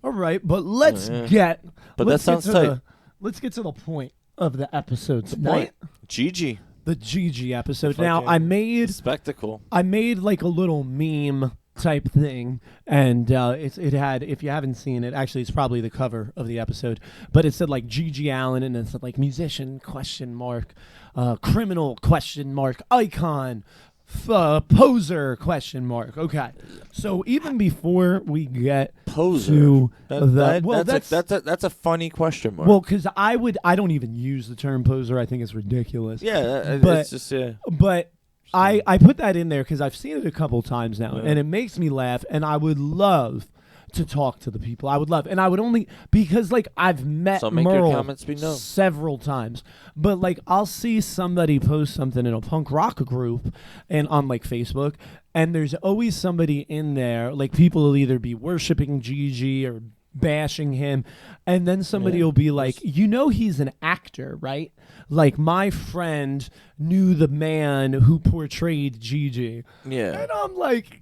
All right, but let's get. But let's that get sounds to tight. let's get to the point of the episode tonight. Gigi. The Gigi episode. Now I made spectacle. I made like a little meme type thing, and it had, if you haven't seen it, actually it's probably the cover of the episode, but it said like Gigi Allin, and it said like musician ? Criminal ? Icon ? Poser ? Okay, so even before we get Poser to that's a funny question mark. Well, because I don't even use the term poser. I think it's ridiculous. Yeah, but it's just but I put that in there because I've seen it a couple times now, and it makes me laugh, and I would love to talk to the people. I would love, and I would only, because like I've met Merle several times, but like I'll see somebody post something in a punk rock group and on like Facebook, and there's always somebody in there, like people will either be worshiping Gigi or bashing him, and then somebody will be like, he's an actor, right? Like my friend knew the man who portrayed Gigi. Yeah. And I'm like,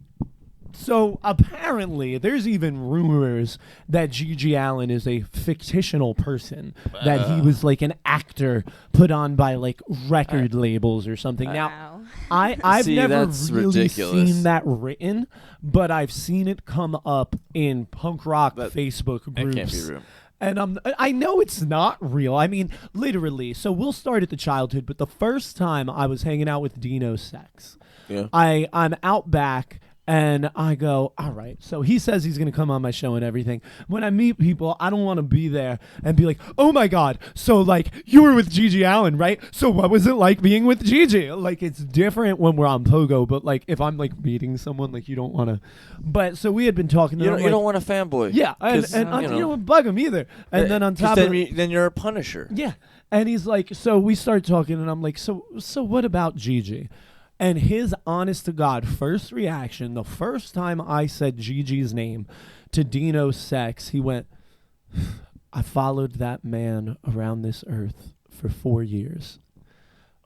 so apparently there's even rumors that Gigi Allin is a fictional person, that he was like an actor put on by like record labels or something. Now, I've never really seen that written, but I've seen it come up in punk rock Facebook groups. That can't be real. And I know it's not real. I mean, literally. So we'll start at the childhood, but the first time I was hanging out with Dino Sex, I'm out back. And I go, all right. So he says he's going to come on my show and everything. When I meet people, I don't want to be there and be like, oh, my God. So, like, you were with Gigi Allin, right? So what was it like being with Gigi? Like, it's different when we're on PoGo. But, like, if I'm, like, meeting someone, like, you don't want to. But so we had been talking to you them. You don't want a fanboy. Yeah. And you don't bug him either. And then on top of it. Then you're a punisher. Yeah. And he's like, so we start talking. And I'm like, so what about Gigi? And his honest to God first reaction, the first time I said Gigi's name to Dino Sex, he went, I followed that man around this earth for 4 years.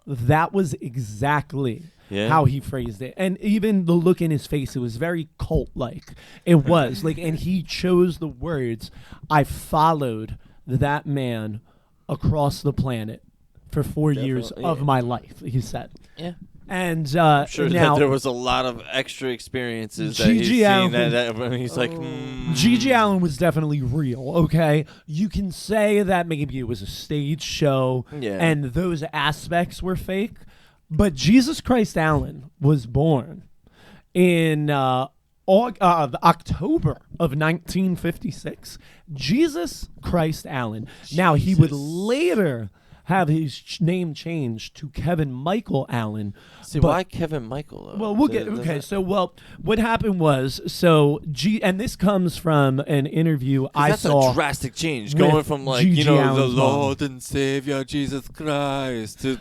That was exactly how he phrased it. And even the look in his face, it was very cult-like. It was like, and he chose the words, I followed that man across the planet for 4 years of my life, he said. Yeah. And I'm sure now that there was a lot of extra experiences that he's seen that when he's like, Gigi Allin was definitely real, okay? You can say that maybe it was a stage show and those aspects were fake, but Jesus Christ Allin was born in October of 1956. Jesus Christ Allin. Now, he would later have his name changed to Kevin Michael Allin. See, why Kevin Michael, though? Well, we'll get... Okay, so, what happened was... So, and this comes from an interview I saw... That's a drastic change, going from, like, Gigi Allin's the Lord and Savior, Jesus Christ, to,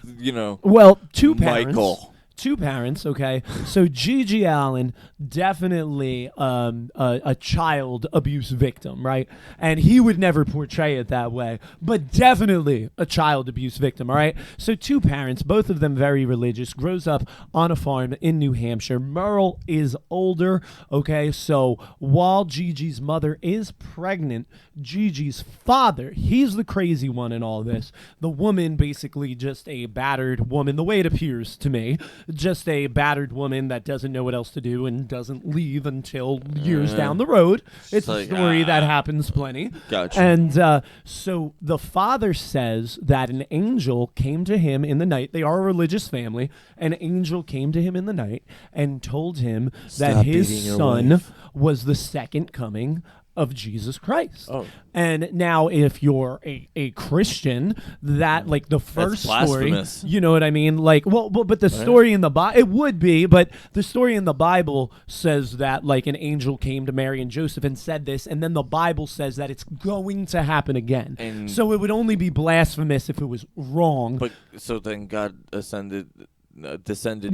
Well, two parents. Michael. Two parents, okay? So Gigi Allin, definitely a child abuse victim, right? And he would never portray it that way, but definitely a child abuse victim, all right? So two parents, both of them very religious, grows up on a farm in New Hampshire. Merle is older, okay? So while Gigi's mother is pregnant, Gigi's father, he's the crazy one in all this. The woman, basically just a battered woman, the way it appears to me, just a battered woman that doesn't know what else to do and doesn't leave until years down the road. It's a story that happens plenty. Gotcha. And so the father says that an angel came to him in the night. They are a religious family. An angel came to him in the night and told him that his son was the second coming of Jesus Christ. Oh. And now if you're a Christian, that like the first story, you know what I mean? Like, but the story in the Bible, it would be, but the story in the Bible says that like an angel came to Mary and Joseph and said this, and then the Bible says that it's going to happen again. And so it would only be blasphemous if it was wrong. But so then God descended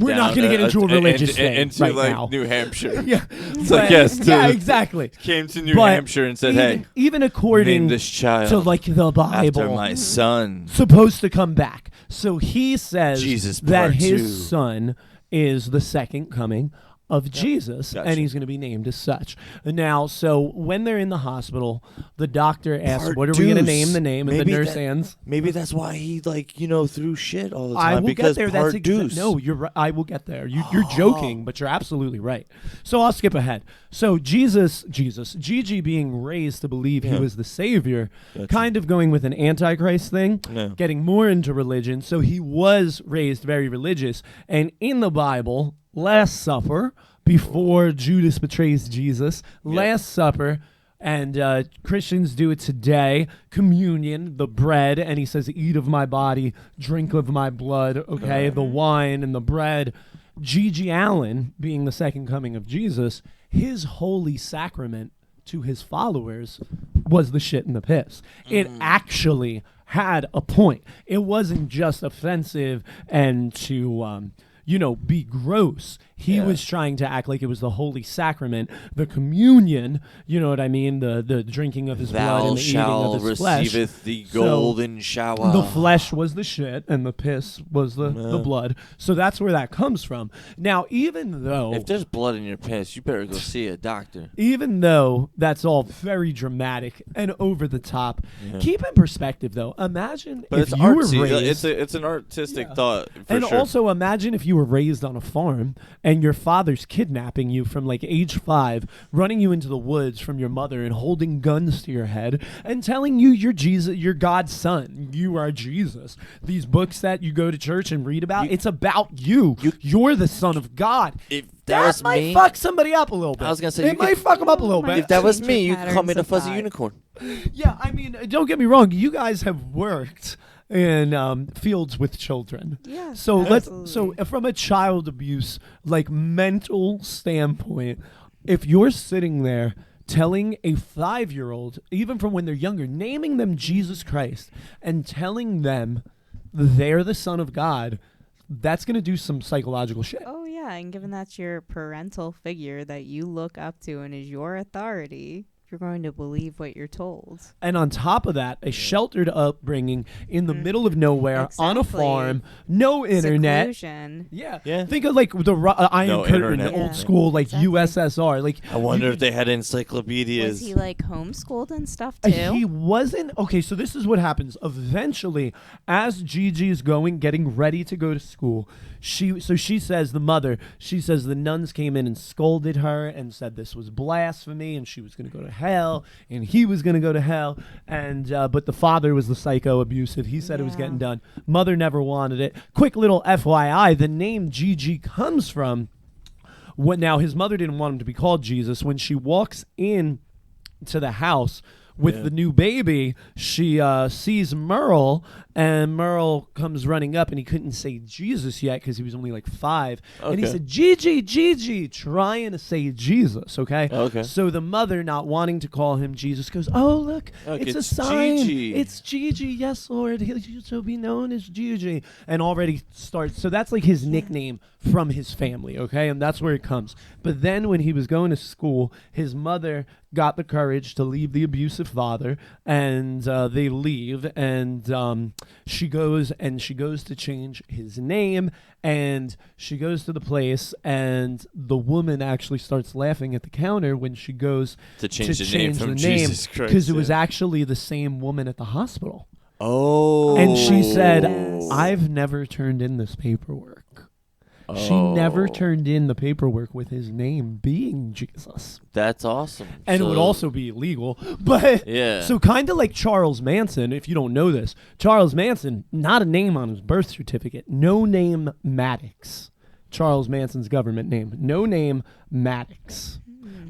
We're down not going to get into a religious thing into right like now. New Hampshire. Yeah. It's like, yeah, exactly. Came to New Hampshire and said, even according name this child to like the Bible, after my son, supposed to come back. So he says Jesus that his son is the second coming of Jesus, and he's going to be named as such. Now, so when they're in the hospital, the doctor asks, "What are we going to name the name?" And the nurse hands. Maybe that's why he threw shit all the time. I will because get there. No, you're right. I will get there. You're joking, but you're absolutely right. So I'll skip ahead. So Gigi being raised to believe he was the savior, kind of going with an antichrist thing, getting more into religion. So he was raised very religious, and in the Bible, Last Supper, before Judas betrays Jesus, Last Supper, and Christians do it today, communion, the bread, and he says, eat of my body, drink of my blood, okay, the wine and the bread. Gigi Allin, being the second coming of Jesus, his holy sacrament to his followers was the shit and the piss. It actually had a point. It wasn't just offensive and to be gross. He was trying to act like it was the holy sacrament, the communion, you know what I mean, the drinking of his blood and the eating of his flesh. Thou receiveth the golden shower. The flesh was the shit and the piss was the blood. So that's where that comes from. Now, even though... if there's blood in your piss, you better go see a doctor. Even though that's all very dramatic and over the top, keep in perspective, though. Imagine if you were raised... It's an artistic thought, and also imagine if you were raised on a farm and your father's kidnapping you from like age 5, running you into the woods from your mother and holding guns to your head and telling you you're Jesus, you're God's son, you are Jesus. These books that you go to church and read about, it's about you. You're the son of God. If that might fuck somebody up a little bit. I was gonna say it might fuck them up a little bit. If that was me, you could call me the fuzzy unicorn. Yeah, I mean, don't get me wrong. You guys have worked in fields with children. Yeah. So from a child abuse like mental standpoint, if you're sitting there telling a 5-year-old, even from when they're younger, naming them Jesus Christ and telling them they're the son of God, that's going to do some psychological shit. Oh, yeah. And given that's your parental figure that you look up to and is your authority, you're going to believe what you're told. And on top of that, a sheltered upbringing in the middle of nowhere on a farm, no internet. Seclusion. Yeah. Think of like the Iron Curtain, old school, like USSR. Like, I wonder if they had encyclopedias. Was he like homeschooled and stuff too? He wasn't. Okay, so this is what happens. Eventually, as Gigi is getting ready to go to school, she says, the mother, she says the nuns came in and scolded her and said this was blasphemy and she was going to go to hell and he was going to go to hell, and but the father was the psycho abusive. He said it was getting done. Mother never wanted it. Quick little FYI, the name Gigi comes from now his mother didn't want him to be called Jesus. When she walks in to the house with the new baby, she sees Merle, and Merle comes running up, and he couldn't say Jesus yet because he was only like 5. Okay. And he said, Gigi, trying to say Jesus, okay? So the mother, not wanting to call him Jesus, goes, oh, look, it's a sign. Gigi. It's Gigi, yes, Lord. He shall be known as Gigi. And already starts, so that's like his nickname from his family, okay? And that's where it comes. But then when he was going to school, his mother got the courage to leave the abusive father, and they leave, and she goes to change his name, and she goes to the place, and the woman actually starts laughing at the counter when she goes to change the name from Jesus Christ, because it was actually the same woman at the hospital. Oh. And she said, I've never turned in this paperwork. She never turned in the paperwork with his name being Jesus. That's awesome. And it would also be illegal. But so kind of like Charles Manson, if you don't know this, Charles Manson, not a name on his birth certificate. No name Maddox. Charles Manson's government name. No name Maddox.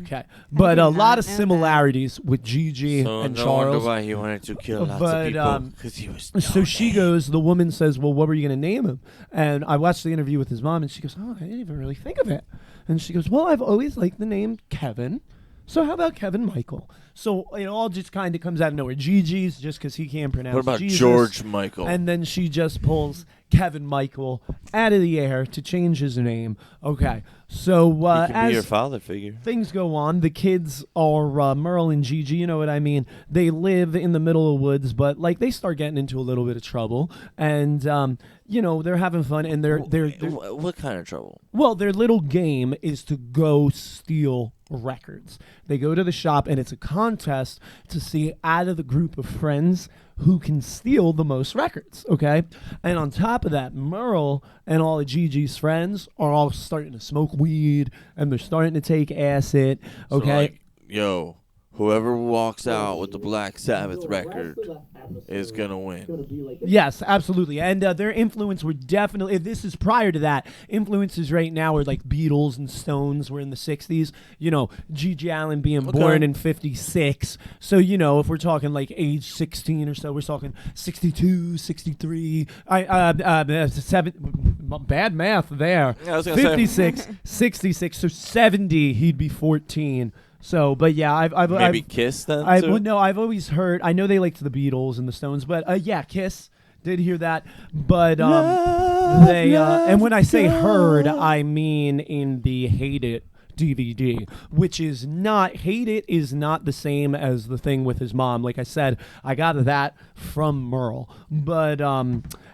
Okay, but a lot of similarities with Gigi and Charles. No wonder why he wanted to kill lots of people, because he was so she goes, the woman says, well, what were you going to name him? And I watched the interview with his mom, and she goes, oh, I didn't even really think of it. And she goes, well, I've always liked the name Kevin, So how about Kevin Michael? So it all just kind of comes out of nowhere. Gigi's just because he can't pronounce. What about Jesus, George Michael? And then she just pulls Kevin Michael out of the air to change his name. Okay, so he can as be your father figure. Things go on. The kids are Merle and Gigi. You know what I mean? They live in the middle of woods, but like they start getting into a little bit of trouble, and they're having fun. And they're what kind of trouble? Well, their little game is to go steal records. They go to the shop, and it's a contest to see out of the group of friends who can steal the most records, okay? And on top of that, Merle and all of Gigi's friends are all starting to smoke weed, and they're starting to take acid, okay? So like, yo, whoever walks out with the Black Sabbath record is going to win. Yes, absolutely. And their influence were definitely, this is prior to that, influences right now are like Beatles and Stones were in the 60s. You know, Gigi Allen being born in 56. So, if we're talking like age 16 or so, we're talking 62, 63, bad math there. Yeah, I was gonna 56, 66, so 70, he'd be 14. So, but yeah, I've maybe Kiss then. I've always heard. I know they liked the Beatles and the Stones, but yeah, Kiss did hear that. But and when I say heard, I mean in the Hate It DVD, which is not Hate It is not the same as the thing with his mom. Like I said, I got that from Merle, but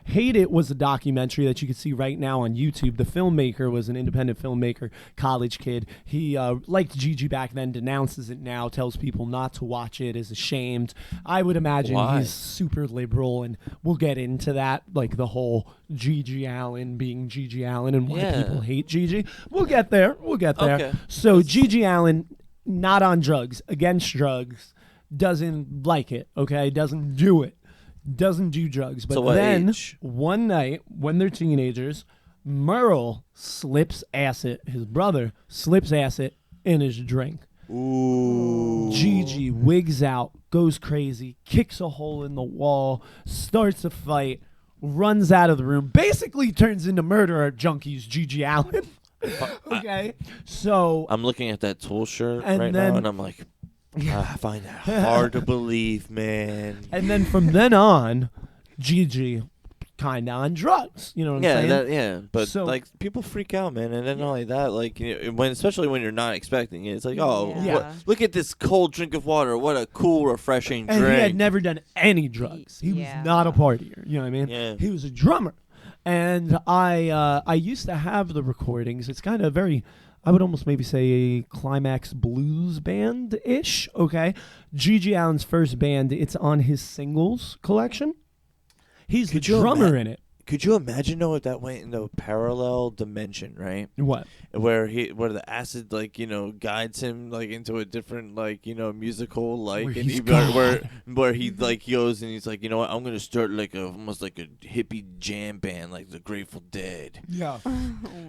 Hate It was a documentary that you can see right now on YouTube. The filmmaker was an independent filmmaker, college kid. He liked Gigi back then, denounces it now, tells people not to watch it, is ashamed. I would imagine he's super liberal, and we'll get into that, like the whole Gigi Allen being Gigi Allen and why people hate Gigi. We'll get there. Okay. So Gigi Allen, not on drugs, against drugs, doesn't like it, okay? Doesn't do it. Doesn't do drugs. But then one night when they're teenagers, Merle slips acid. His brother slips acid in his drink. Ooh. Gigi wigs out, goes crazy, kicks a hole in the wall, starts a fight, runs out of the room, basically turns into murderer junkies Gigi Allen. Okay. So I'm looking at that Tool shirt right now, and I'm like, I find that hard to believe, man. And then from then on, Gigi kind of on drugs. You know what I'm saying? But like people freak out, man. And then not only that, like especially when you're not expecting it, it's like, look at this cold drink of water. What a cool, refreshing drink. And he had never done any drugs. He was not a partier. You know what I mean? Yeah. He was a drummer. And I used to have the recordings. It's kind of very, I would almost maybe say a climax blues band-ish, okay? Gigi Allen's first band, it's on his singles collection. He's the drummer in it. Could you imagine though if that went into a parallel dimension, right? What? Where the acid guides him like into a different musical where he like goes and he's like, you know what, I'm gonna start like almost like a hippie jam band like the Grateful Dead. Yeah.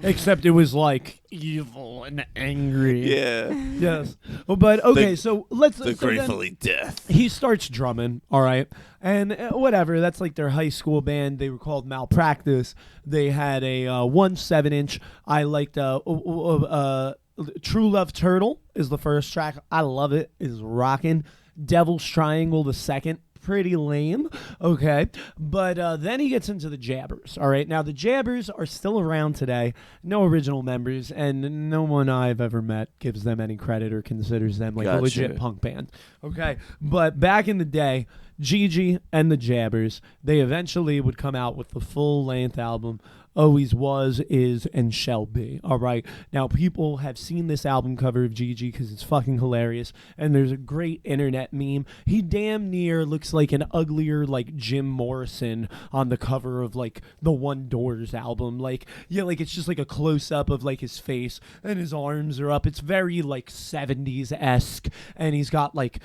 Except it was like evil and angry. Yeah. Yes. But okay, so let's the Gratefully Death. He starts drumming, all right. And whatever, that's like their high school band. They were called Malpractice. They had a 1 7-inch. I liked True Love Turtle is the first track. I love it. It's rocking. Devil's Triangle the second. Pretty lame. Okay. But then he gets into the Jabbers. All right. Now, the Jabbers are still around today. No original members. And no one I've ever met gives them any credit or considers them like a legit punk band. Okay. But back in the day, Gigi and the Jabbers, they eventually would come out with the full-length album, Always Was, Is, and Shall Be. All right. Now, people have seen this album cover of Gigi because it's fucking hilarious, and there's a great internet meme. He damn near looks like an uglier, like, Jim Morrison on the cover of, like, the One Doors album. Like, yeah, like, it's just, like, a close-up of, like, his face, and his arms are up. It's very, like, 70s-esque, and he's got, like,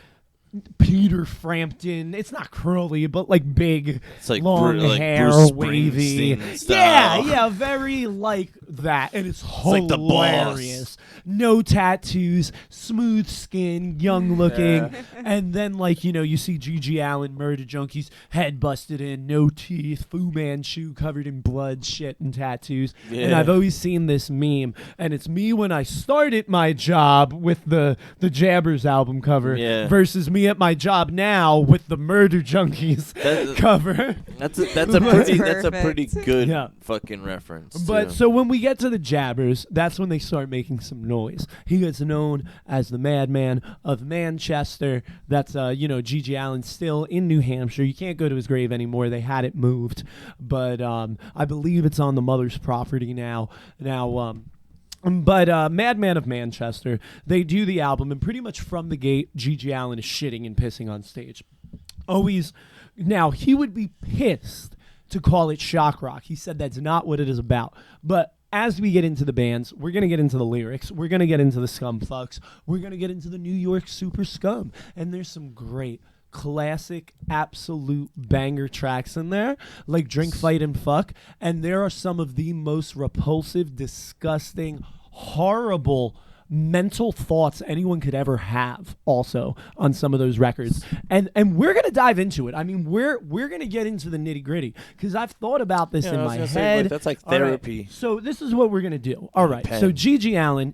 Peter Frampton. It's not curly, but like big, it's like long hair, Bruce wavy. style. Yeah, very like that, and it's hilarious. Like the boss. No tattoos, smooth skin, young looking, and then like you see G.G. Allin, Murder Junkies, head busted in, no teeth, Fu Manchu covered in blood, shit, and tattoos. Yeah. And I've always seen this meme, and it's me when I started my job with the Jabbers album cover versus me at my job now with the Murder Junkies cover. That's a pretty good fucking reference. But so when we get to the Jabbers, that's when they start making some noise. He gets known as the Madman of Manchester. That's G.G. Allin still in New Hampshire. You can't go to his grave anymore. They had it moved, but I believe it's on the mother's property now. But Madman of Manchester, they do the album, and pretty much from the gate, G.G. Allin is shitting and pissing on stage. Always. Now, he would be pissed to call it shock rock. He said that's not what it is about. But as we get into the bands, we're going to get into the lyrics. We're going to get into the scum fucks. We're going to get into the New York super scum. And there's some great classic absolute banger tracks in there, like Drink, Fight, and Fuck, and there are some of the most repulsive, disgusting, horrible mental thoughts anyone could ever have also on some of those records, and we're gonna dive into it. I mean, we're gonna get into the nitty gritty because I've thought about this in my head. That's like therapy. Right. So this is what we're gonna do. All right. So G.G. Allin,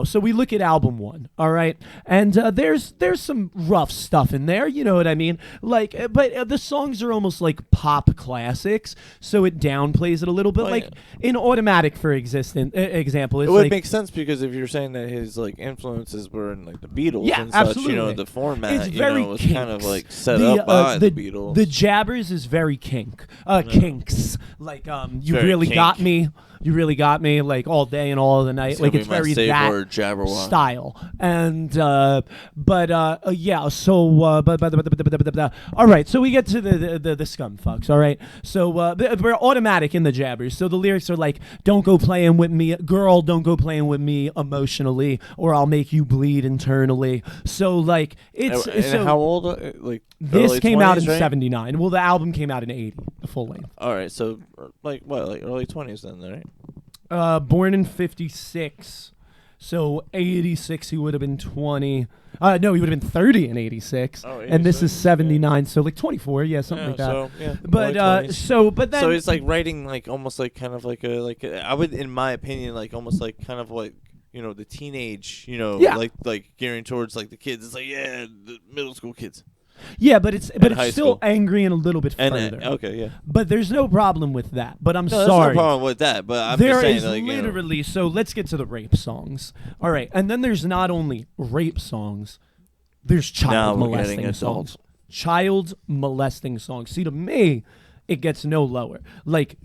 so we look at album 1. All right, and there's some rough stuff in there. You know what I mean? Like, but the songs are almost like pop classics, so it downplays it a little bit. In Automatic, for example, it would make sense because if you're saying that his like influences were in like the Beatles and absolutely. such, the format was kinks. kind of like set up by the Beatles. The Jabbers is very kinks. Like you really got me. You really got me, like all day and all of the night. Like it's very that style. And but all right. So we get to the scum fucks. All right. So we're Automatic in the Jabbers. So the lyrics are like, "Don't go playing with me, girl. Don't go playing with me emotionally, or I'll make you bleed internally." So like it's and how old? Like this came 20s, out in right? '79. Well, the album came out in '80, the full length. All right. So like what? Like early 20s then, right? Born in 56, so 86 he would have been 20. No, he would have been 30 in 86. Oh, and this is 79, so like 24, something like that. So, but then so it's like writing like almost like kind of like I would, in my opinion, like almost like kind of like the teenage, like gearing towards like the kids. It's like the middle school kids. Yeah, but it's still angry and a little bit further. Okay, yeah. But there's no problem with that. But I'm sorry. There's no problem with that. But I'm just saying, like, literally. So let's get to the rape songs. All right, and then there's not only rape songs. There's child molesting songs. Child molesting songs. See, to me, it gets no lower. Like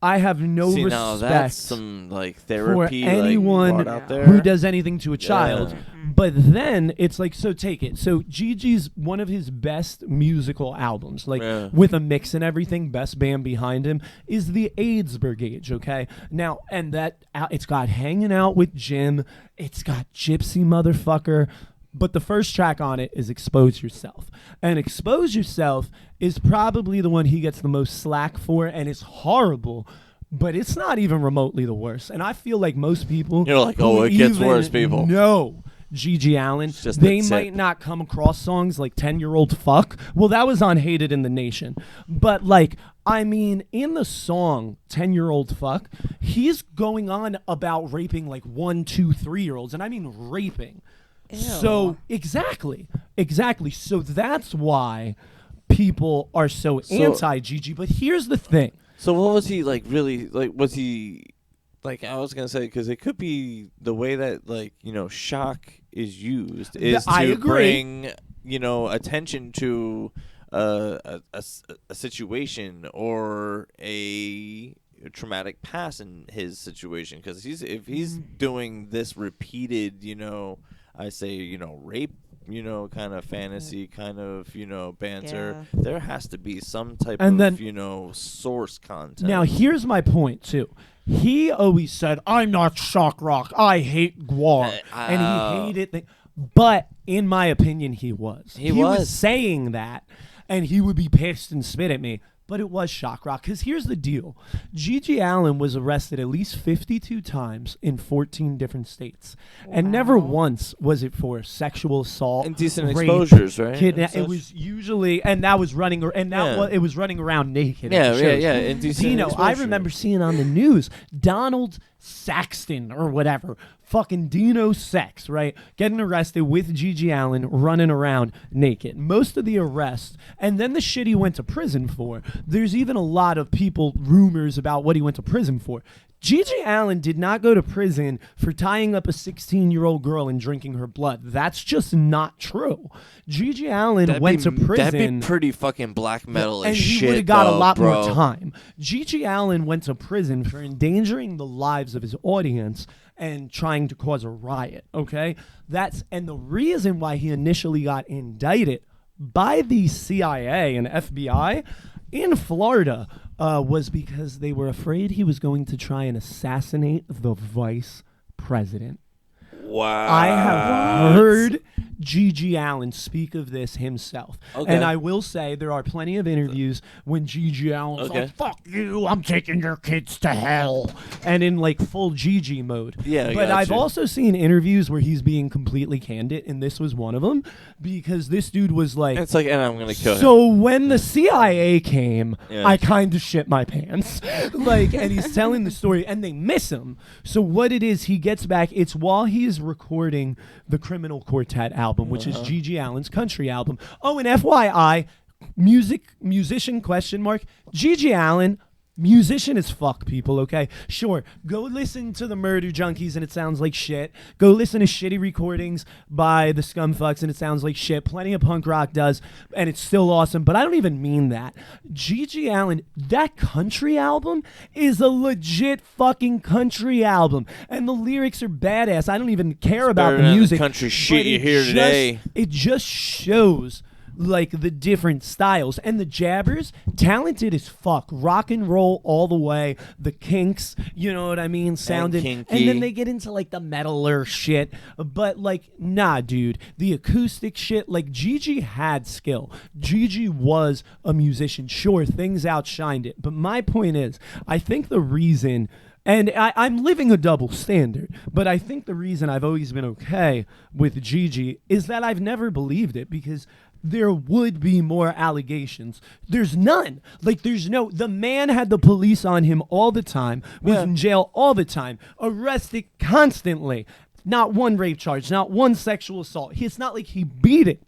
I have no respect. Now that's some like therapy for anyone like, out there. who does anything to a child. But then it's like, so take it. So Gigi's one of his best musical albums, like with a mix and everything, best band behind him, is the AIDS Brigade, okay? Now, and that it's got Hanging Out with Jim, it's got Gypsy Motherfucker, but the first track on it is Expose Yourself. And Expose Yourself is probably the one he gets the most slack for, and it's horrible. But it's not even remotely the worst. And I feel like most people... You're like, it gets worse, people. No. G.G. Allin, they might not come across songs like 10-Year-Old Fuck. Well, that was on Hated in the Nation. But, like, I mean, in the song 10-Year-Old Fuck, he's going on about raping, like, 1, 2, 3-year-olds. And I mean raping. Ew. So, exactly. So that's why people are so anti-Gigi. But here's the thing. So what was he, like, really, like, was he... Like, I was going to say, because it could be the way that, like, shock is used is to bring, attention to a situation or a traumatic past in his situation. Because if he's doing this repeated, I say, rape, kind of fantasy, kind of, banter, there has to be some type of, source content. Now, here's my point, too. He always said, "I'm not shock rock. I hate GWAR." And he hated But in my opinion, he was. He was saying that, and he would be pissed and spit at me. But it was shock rock. Because here's the deal. Gigi Allin was arrested at least 52 times in 14 different states. Wow. And never once was it for sexual assault. Indecent rape, exposures, right? It was usually, and that was running, it was running around naked. Yeah. Indecent exposure. I remember seeing on the news, Donald Saxton or whatever, fucking Dino Sex, right? Getting arrested with Gigi Allin running around naked. Most of the arrests, and then the shit he went to prison for. There's even a lot of rumors about what he went to prison for. Gigi Allin did not go to prison for tying up a 16-year-old girl and drinking her blood. That's just not true. Gigi Allin went to prison. That'd be pretty fucking black metal and shit, he would have got a lot bro. more time. Gigi Allin went to prison for endangering the lives of his audience and trying to cause a riot, okay? And the reason why he initially got indicted by the CIA and FBI in Florida was because they were afraid he was going to try and assassinate the vice president. Wow. I have heard Gigi Allin speak of this himself. Okay. And I will say there are plenty of interviews when Gigi Allin's like, fuck you, I'm taking your kids to hell. And in like full Gigi mode. Yeah, but I've also seen interviews where he's being completely candid, and this was one of them, because this dude was like, it's like, and I'm going to kill him. So when the CIA came, I kind of shit my pants. And he's telling the story, and they miss him. So what it is, he gets back, it's while he is recording the Criminal Quartet album, which is Gigi Allin's country album. Oh, and FYI, musician ? Gigi Allin, musician as fuck, people, okay? Sure, go listen to the Murder Junkies and it sounds like shit. Go listen to shitty recordings by the Scumfucks and it sounds like shit. Plenty of punk rock does, and it's still awesome, but I don't even mean that. Gigi Allin, that country album is a legit fucking country album, and the lyrics are badass. I don't even care about the music. The country shit you hear today. It just shows like the different styles, and the Jabbers, talented as fuck, rock and roll all the way. The Kinks, you know what I mean, sounded, and then they get into like the metaler shit, but like, nah, dude, the acoustic shit, like Gigi had skill. Gigi was a musician. Sure, things outshined it, but my point is, I think the reason, and I'm living a double standard, but I think the reason I've always been okay with Gigi is that I've never believed it, because there would be more allegations. There's none. The man had the police on him all the time, was in jail all the time, arrested constantly. Not one rape charge, not one sexual assault. It's not like he beat it.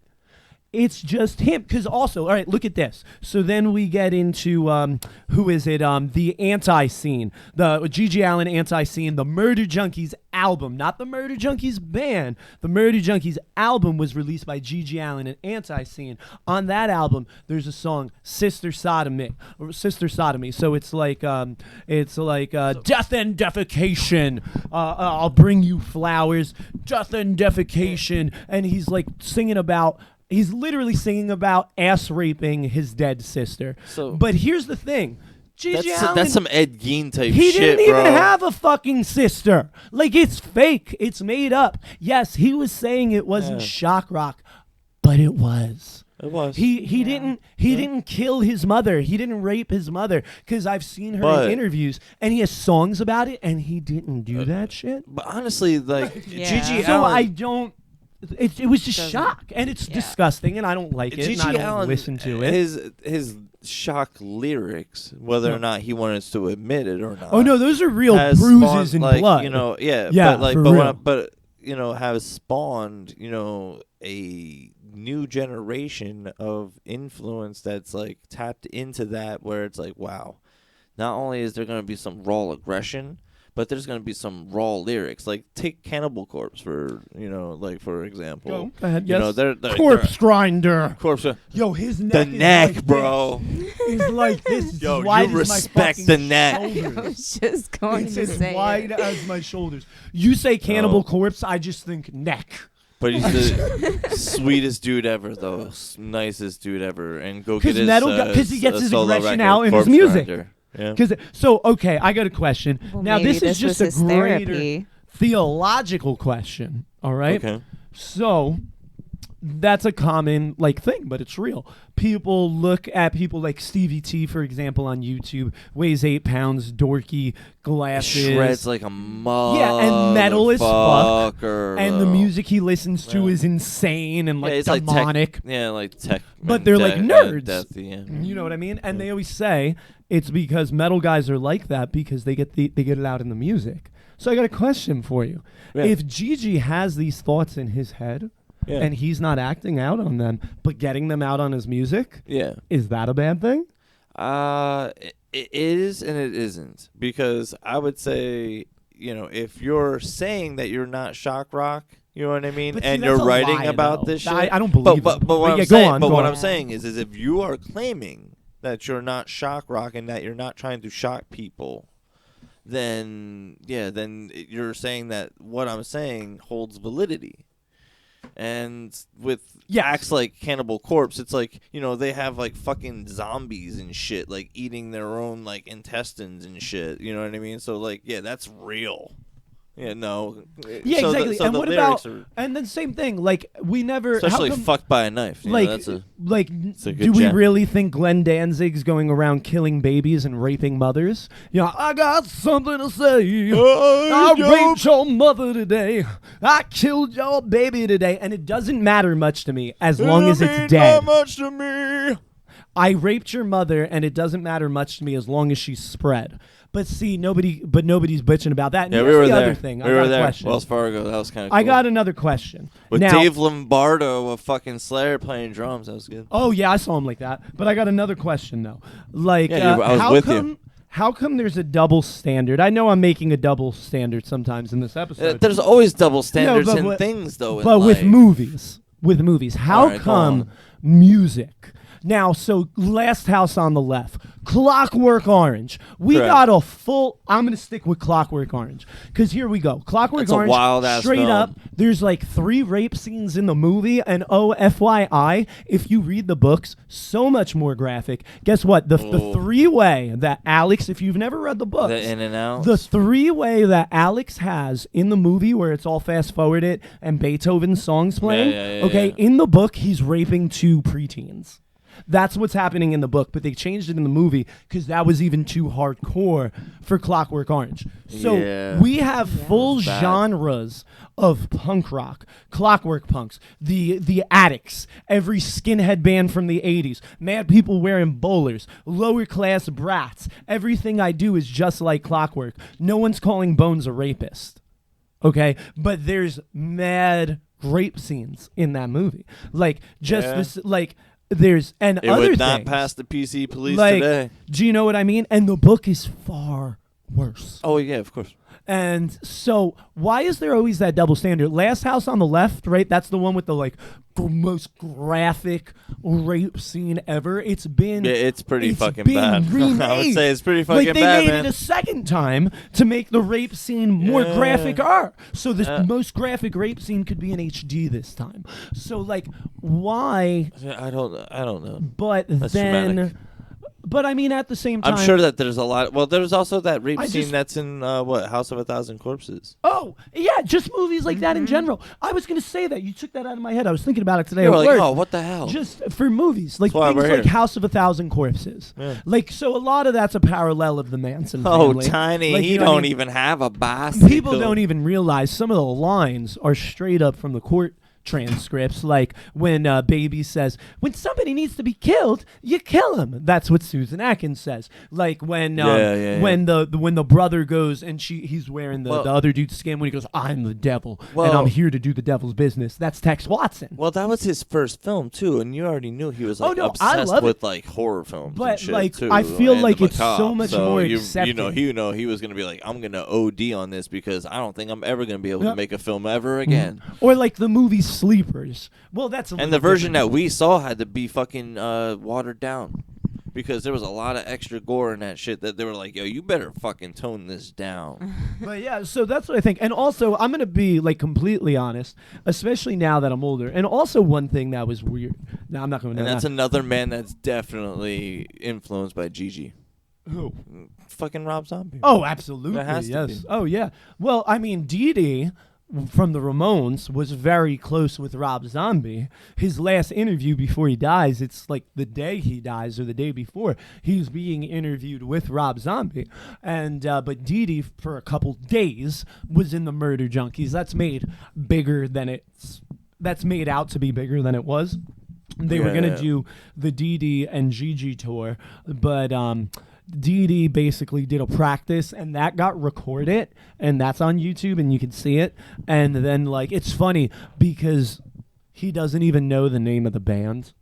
It's just him. Because also, all right, look at this. So then we get into, who is it? The anti-scene. The Gigi Allin anti-scene. The Murder Junkies album. Not the Murder Junkies band. The Murder Junkies album was released by Gigi Allin and Anti-Scene. On that album, there's a song, Sister Sodomy. So it's like death and defecation. I'll bring you flowers. Death and defecation. And he's like singing about... He's literally singing about ass raping his dead sister. But here's the thing. Gigi Allin, that's some Ed Gein type shit, He didn't even bro. have a fucking sister. Like, it's fake. It's made up. Yes, he was saying it wasn't shock rock, but it was. It was. He didn't kill his mother. He didn't rape his mother, because I've seen her in interviews, and he has songs about it, and he didn't do that shit. But honestly, like, Gigi so Allin... I don't... It was just shock, and it's disgusting, and I don't like it, Gigi and I don't Allin, listen to it. His shock lyrics, whether or not he wanted us to admit it or not. Oh no, those are real bruises and blood. You know, but you know, have spawned, you know, a new generation of influence that's like tapped into that, where it's like, wow, not only is there going to be some raw aggression, but there's going to be some raw lyrics. Like, take Cannibal Corpse for example. Go ahead, you know, they're Corpse Grinder. Corpse. Yo, his neck. The neck, like bro. Is like this. Yo, wide you as respect my the neck. I was just going it's to as say wide as my shoulders. You say Cannibal Corpse, I just think neck. But he's the sweetest dude ever, though. Nicest dude ever. And go get his because he gets his aggression record, out in his music. Grinder. Yeah. Okay, I got a question. Well, now this is just a greater therapy. theological question. All right. Okay. So that's a common thing, but it's real. People look at people like Stevie T, for example, on YouTube, weighs 8 pounds, dorky, glasses, shreds like a mother. Yeah, and metal as fuck. And the music he listens to is insane and demonic. Like tech. But they're like nerds. Death, yeah. You know what I mean? And they always say it's because metal guys are like that because they get it out in the music. So I got a question for you. Yeah. If Gigi has these thoughts in his head, and he's not acting out on them, but getting them out on his music, is that a bad thing? It is and it isn't. Because I would say, if you're saying that you're not shock rock, you know what I mean, and you're writing about this shit, I don't believe but what I'm saying is if you are claiming that you're not shock rock and that you're not trying to shock people, then you're saying that what I'm saying holds validity. And with acts like Cannibal Corpse, it's like, they have like fucking zombies and shit, like eating their own like intestines and shit. You know what I mean? So like, that's real. Yeah, no. Yeah, so exactly. And what about? And then same thing. Like we never, especially fucked by a knife. Do we really think Glenn Danzig's going around killing babies and raping mothers? I got something to say. I raped your mother today. I killed your baby today, and it doesn't matter much to me as long as it's dead. Not much to me. I raped your mother, and it doesn't matter much to me as long as she's spread. But see, nobody's bitching about that. And we were the there. Other thing. We were there. Wells Fargo. That was kind of cool. I got another question. With Dave Lombardo of fucking Slayer playing drums. That was good. Oh, yeah, I saw him like that. But I got another question, though. I was with you. How come there's a double standard? I know I'm making a double standard sometimes in this episode. There's always double standards in things, though. But with movies. How come music... Now, so Last House on the Left, Clockwork Orange. We got a full... I'm going to stick with Clockwork Orange. Because here we go. Clockwork Orange, a wild-ass straight film. Up, there's like 3 rape scenes in the movie. And FYI, if you read the books, so much more graphic. Guess what? The 3-way that Alex, if you've never read the books... The in and out? The 3-way that Alex has in the movie where it's all fast-forwarded and Beethoven's songs playing. In the book, he's raping 2 preteens. That's what's happening in the book, but they changed it in the movie because that was even too hardcore for Clockwork Orange. So we have full genres of punk rock, Clockwork Punks, the Addicts, every skinhead band from the 80s, mad people wearing bowlers, lower class brats. Everything I do is just like Clockwork. No one's calling Bones a rapist. Okay? But there's mad rape scenes in that movie. There's and it other would not things, pass the PC police today. Do you know what I mean? And the book is far worse. Oh yeah, of course. And so why is there always that double standard? Last House on the Left, right? That's the one with the most graphic rape scene ever. It's pretty fucking bad. I would say it's pretty fucking bad. They made it a second time to make the rape scene more graphic. So the most graphic rape scene could be in HD this time. So why? I don't know. But that's then. Dramatic. But I mean, at the same time, I'm sure that there's a lot. Well, there's also that rape scene that's in House of a Thousand Corpses. Oh yeah, just movies like that in general. I was gonna say that you took that out of my head. I was thinking about it today. You were like, oh, what the hell? Just for movies, things like House of a Thousand Corpses. Yeah. So a lot of that's a parallel of the Manson family. Oh, Tiny, he don't even have a bicycle. People don't even realize some of the lines are straight up from the court transcripts, like when Baby says, when somebody needs to be killed, you kill him. That's what Susan Atkins says. Like when when the brother goes and he's wearing the other dude's skin when he goes, I'm the devil and I'm here to do the devil's business. That's Tex Watson. Well, that was his first film too, and you already knew he was obsessed with horror films. But and shit too, I feel like it's so much more accepted. He was gonna be like, I'm gonna OD on this because I don't think I'm ever gonna be able to make a film ever again. Or like the movie Sleepers. Well, that's and the version that we saw had to be fucking watered down because there was a lot of extra gore in that shit that they were like, yo, you better fucking tone this down. But yeah, so that's what I think. And also, I'm gonna be completely honest, especially now that I'm older. And also, one thing that was weird. Now I'm not going to. And that's another man that's definitely influenced by Gigi. Who? Fucking Rob Zombie. Oh, absolutely. That has to be. Oh yeah. Well, I mean, Dee Dee from the Ramones was very close with Rob Zombie. His last interview before he dies, it's like the day he dies or the day before, he's being interviewed with Rob Zombie. And but Dee Dee for a couple days was in the Murder Junkies. That's made out to be bigger than it was. They were going to do the Dee Dee and Gigi tour, but Dee Dee basically did a practice, and that got recorded, and that's on YouTube, and you can see it. And then, like, it's funny because he doesn't even know the name of the band.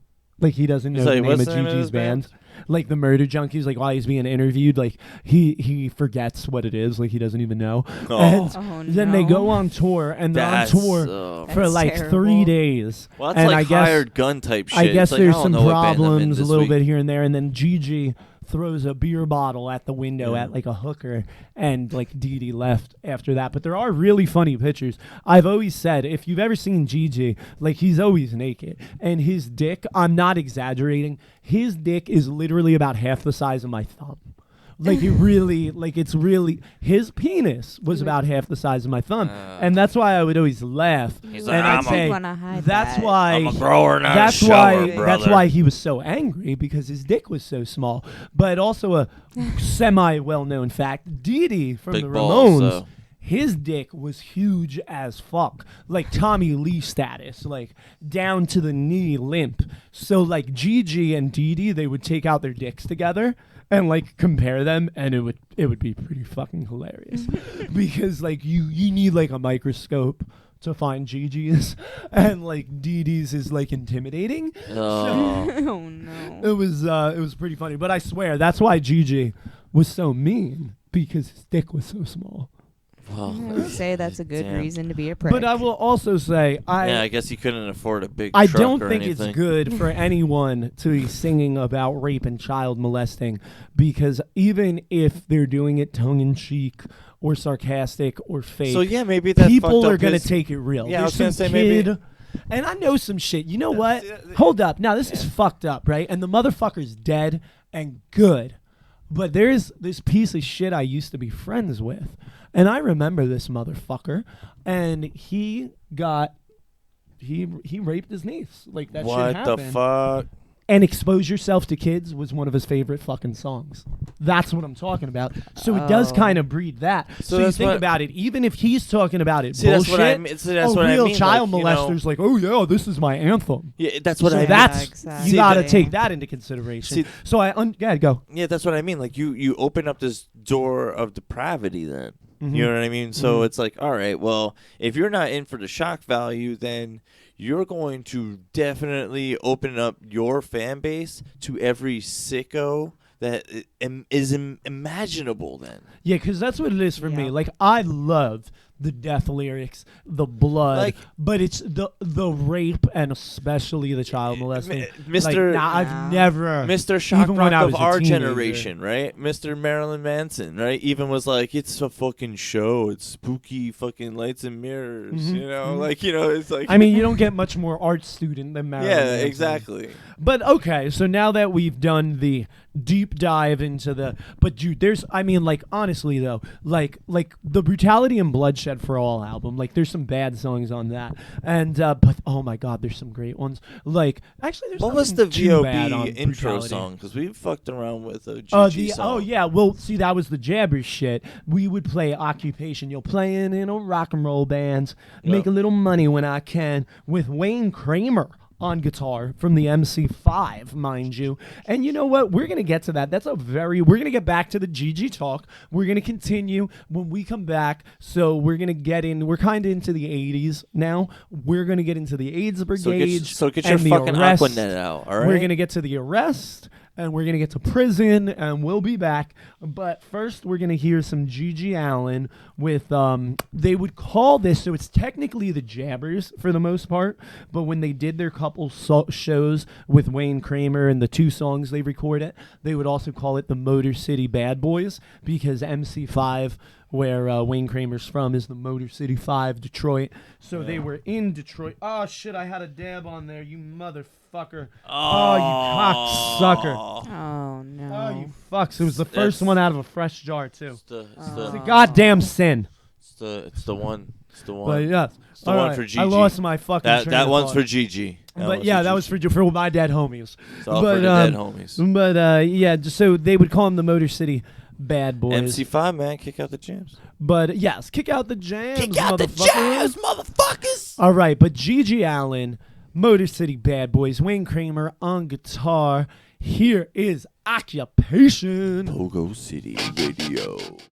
Like, he doesn't know the name of Gigi's band. Like, the Murder Junkies, like, while he's being interviewed, like, he forgets what it is. Like, he doesn't even know. And then they go on tour, and they're on tour for, like, terrible. 3 days. Well, that's and like hired gun type shit. I guess there's some problems a little bit here and there, and then Gigi throws a beer bottle at the window at like a hooker, and like Dee Dee left after that. But there are really funny pictures. I've always said, if you've ever seen Gigi, like he's always naked, and his dick, I'm not exaggerating, his dick is literally about half the size of my thumb. Like it really, like it's really, his penis was about half the size of my thumb, and that's why I would always laugh. He's and like, I'd say, that's why. I'm a grower, not that's a shower, brother. That's why he was so angry, because his dick was so small. But also a semi-well-known fact: Dee Dee from Big the balls, Ramones. His dick was huge as fuck, like Tommy Lee status, like down to the knee limp. So like Gigi and Dee Dee, they would take out their dicks together and like compare them, and it would be pretty fucking hilarious because like you need like a microscope to find Gigi's, and like Dee Dee's is like intimidating. Oh no! It was pretty funny, but I swear that's why Gigi was so mean, because his dick was so small. Well, I would say that's a good reason to be a prick. But I will also say, I guess he couldn't afford a big I truck don't or think anything. it's good for anyone to be singing about rape and child molesting, because even if they're doing it tongue-in-cheek or sarcastic or fake, so yeah, maybe that people are going to take it real. Yeah, There's I was some going to say maybe. And I know some shit. You know what? Hold up. Now, this is fucked up, right? And the motherfucker's dead and good. But there's this piece of shit I used to be friends with. And I remember this motherfucker. And he raped his niece. Like, that shit happened. What the fuck? And Expose Yourself to Kids was one of his favorite fucking songs. That's what I'm talking about. So it does kind of breed that. So you think about it, even if he's talking about it bullshit, that's what I mean. Child molester's like, oh yeah, this is my anthem. Yeah, that's what I mean. Exactly. You got to take that into consideration. So go. Yeah, that's what I mean. Like you open up this door of depravity then. Mm-hmm. You know what I mean? So it's like, all right, well, if you're not in for the shock value, then you're going to definitely open up your fan base to every sicko that is imaginable then. Yeah, because that's what it is for me. Like, I love the death lyrics, the blood, but it's the rape and especially the child molesting. I've never... Mr. Shock Rock of our generation, right? Mr. Marilyn Manson, right? Even was like, it's a fucking show. It's spooky fucking lights and mirrors, you know? Like, you know, it's like... I mean, you don't get much more art student than Marilyn Manson. Yeah, exactly. But, okay, so now that we've done the deep dive into the... But, dude, there's... I mean, like, honestly, though, like the Brutality and Bloodshed for All album, like, there's some bad songs on that. And, but, oh, my God, there's some great ones. Like, actually, there's what was the VOB intro song? Because we fucked around with a GG song. Oh, yeah, well, see, that was the Jabber shit. We would play Occupation. You're playing in a rock and roll band. Make a little money when I can, with Wayne Kramer on guitar from the MC5, mind you. And you know what? We're going to get to that. We're going to get back to the GG talk. We're going to continue when we come back. So we're going to get in. We're kind of into the 80s now. We're going to get into the AIDS Brigade. So get your fucking Aquanet out, all right? We're going to get to the arrest. And we're going to get to prison, and we'll be back. But first, we're going to hear some Gigi Allin with, they would call this, so it's technically the Jabbers for the most part, but when they did their couple shows with Wayne Kramer and the 2 songs they recorded, they would also call it the Motor City Bad Boys, because MC5, where Wayne Kramer's from, is the Motor City 5, Detroit. So they were in Detroit. Oh, shit, I had a dab on there, you motherfucker. Oh, you cocksucker. Oh, no. Oh, you fucks. It was the first one out of a fresh jar, too. It's the goddamn sin. It's the one. It's the one. But yes, it's the one for Gigi. I lost my fucking. That one's for Gigi. That was for my dead homies. It's all for the dead homies. But yeah, just so they would call them the Motor City Bad Boys. MC5, man, kick out the jams. But yes, kick out the jams, kick out the jams, motherfuckers. All right, but Gigi Allin, Motor City Bad Boys, Wayne Kramer on guitar. Here is Occupation. PoGo City Radio.